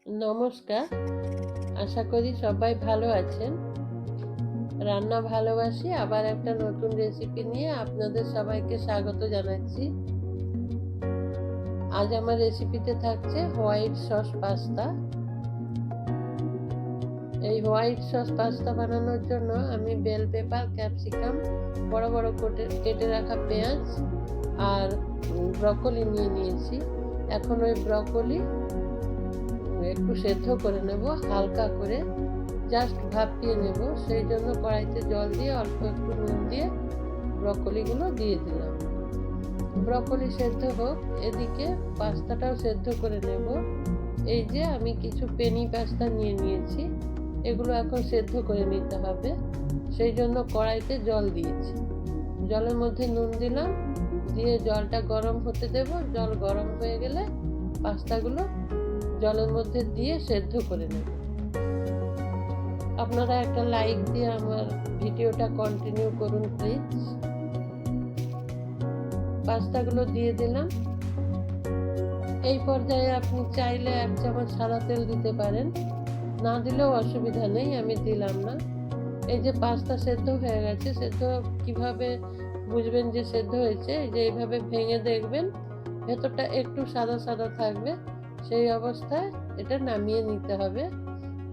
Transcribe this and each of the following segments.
নমস্কার, আশা করি সবাই ভালো আছেন। রান্না ভালোবাসি আবার একটা নতুন রেসিপি নিয়ে আপনাদের সবাইকে স্বাগত জানাচ্ছি। আজ আমার রেসিপিতে থাকছে হোয়াইট সস পাস্তা। এই হোয়াইট সস পাস্তা বানানোর জন্য আমি বেল পেপার, ক্যাপসিকাম, বড় বড় কেটে রাখা পেঁয়াজ আর ব্রকলি নিয়েছি। এখন ওই ব্রকলি একটু সেদ্ধ করে নেব, হালকা করে জাস্ট ভাপিয়ে নেব। সেই জন্য কড়াইতে জল দিয়ে অল্প একটু নুন দিয়ে ব্রকলিগুলো দিয়ে দিলাম। ব্রকলি সেদ্ধ হোক, এদিকে পাস্তাটাও সেদ্ধ করে নেব। এই যে আমি কিছু পেনি পাস্তা নিয়েছি, এগুলো এখন সেদ্ধ করে নিতে হবে। সেই জন্য কড়াইতে জল দিয়েছি, জলের মধ্যে নুন দিলাম, দিয়ে জলটা গরম হতে দেব। জল গরম হয়ে গেলে পাস্তাগুলো জলের মধ্যে দিয়ে সেদ্ধ করে নেব। আপনারা একটা লাইক দিয়ে আমার ভিডিওটা কন্টিনিউ করুন প্লিজ। পাস্তাগুলো দিয়ে দিলাম। এই পর্যায়ে আপনি চাইলে 1 চামচ সাদা তেল দিতে পারেন, না দিলেও অসুবিধা নেই, আমি দিলাম না। এই যে পাস্তা সেদ্ধ হয়ে গেছে। সেদ্ধ কিভাবে বুঝবেন যে সেদ্ধ হয়েছে? এই যে এইভাবে ভেঙে দেখবেন ভেতরটা একটু সাদা সাদা থাকবে। সেই অবস্থায় এটা নামিয়ে নিতে হবে।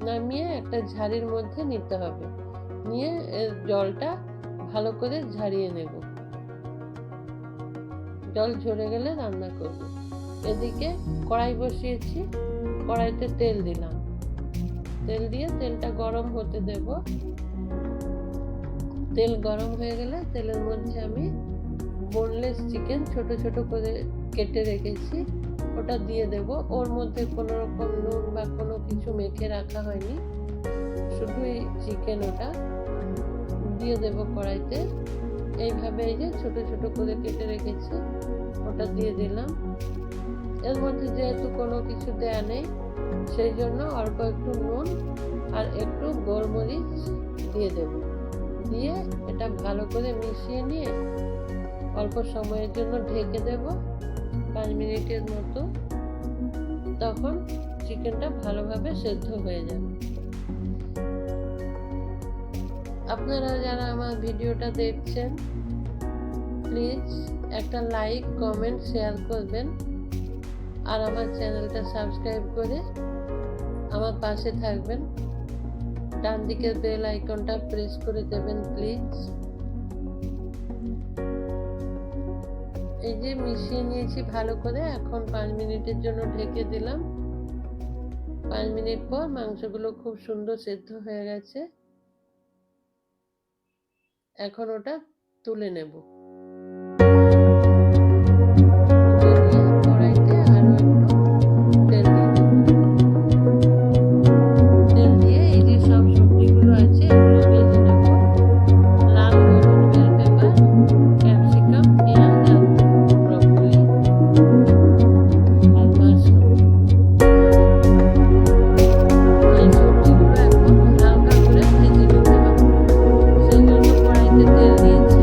নামিয়ে একটা ঝাড়ির মধ্যে নিতে হবে, নিয়ে এর জলটা ভালো করে ঝাড়িয়ে নেব। জল ঝরে গেলে রান্না করব। এদিকে কড়াই বসিয়েছি, কড়াইতে তেল দিলাম। তেল দিয়ে তেলটা গরম হতে দেব। তেল গরম হয়ে গেলে তেলের মধ্যে আমি বোনলেস চিকেন ছোট ছোট করে কেটে রেখেছি, ওটা দিয়ে দেব। ওর মধ্যে কোনো রকম নুন বা কোনো কিছু মেখে রাখা হয়নি, শুধু এই চিকেন ওটা দিয়ে দেব কড়াইতে। এইভাবে এই যে ছোট ছোট করে কেটে রেখেছি, ওটা দিয়ে দিলাম। এর মধ্যে যেহেতু কোনো কিছু দেয়া নেই, সেই জন্য অল্প একটু নুন আর একটু গোলমরিচ দিয়ে দেব। দিয়ে এটা ভালো করে মিশিয়ে নিয়ে অল্প সময়ের জন্য ঢেকে দেব, 5 মিনিটের মতো। তখন চিকেনটা ভালোভাবে সেদ্ধ হয়ে যাবে। আপনারা যারা আমার ভিডিওটা দেখছেন প্লিজ একটা লাইক, কমেন্ট, শেয়ার করবেন। আর আমার চ্যানেলটা সাবস্ক্রাইব করে আমার পাশে থাকবেন। ডান দিকের বেল আইকনটা প্রেস করে দেবেন প্লিজ। এই যে মিশিয়ে নিয়েছি ভালো করে। এখন 5 মিনিটের জন্য ঢেকে দিলাম। 5 মিনিট পর মাংসগুলো খুব সুন্দর সেদ্ধ হয়ে গেছে। এখন ওটা তুলে নেব। কড়াইতে আরো একটু তেল দিয়ে দেব। তেল দিয়ে এই যে সব সবজিগুলো আছে এগুলো ভেজে নেব। লাল, হলুদ, বেল পেপার, ক্যাপসিকাম, পেঁয়াজ আর ব্রকলি আর মাশরুম। এই সবজিগুলো এখন হালকা করে ভেজে নিতে হবে। সেই জন্য কড়াইতে তেল দিয়েছি।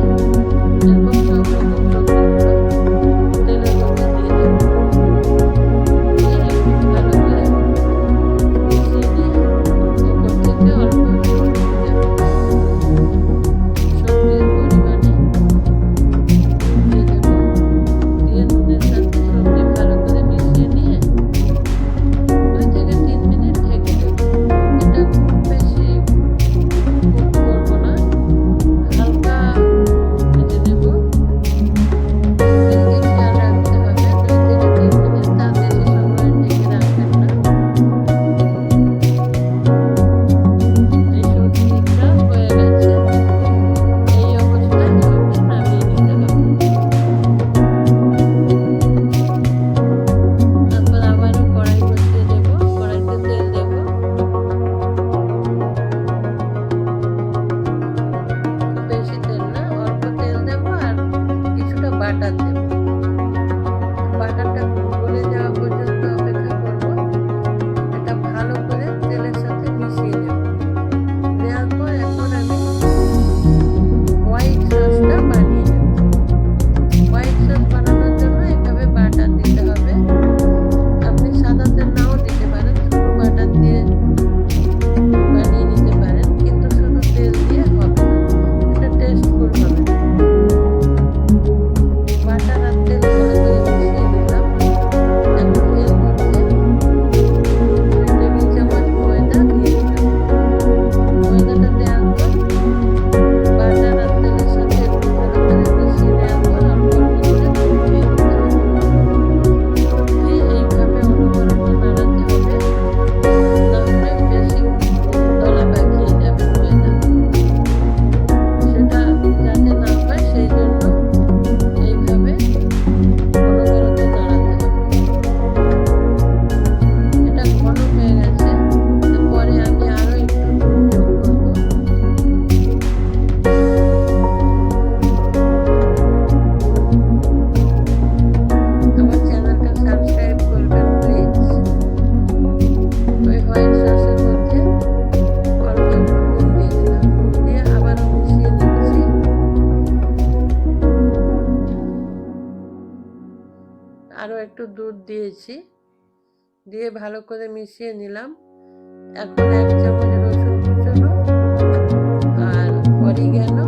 দিয়েছি, দিয়ে ভালো করে মিশিয়ে নিলাম। এখন 1 চামচ রসুন কুচনো আর অরিগ্যানো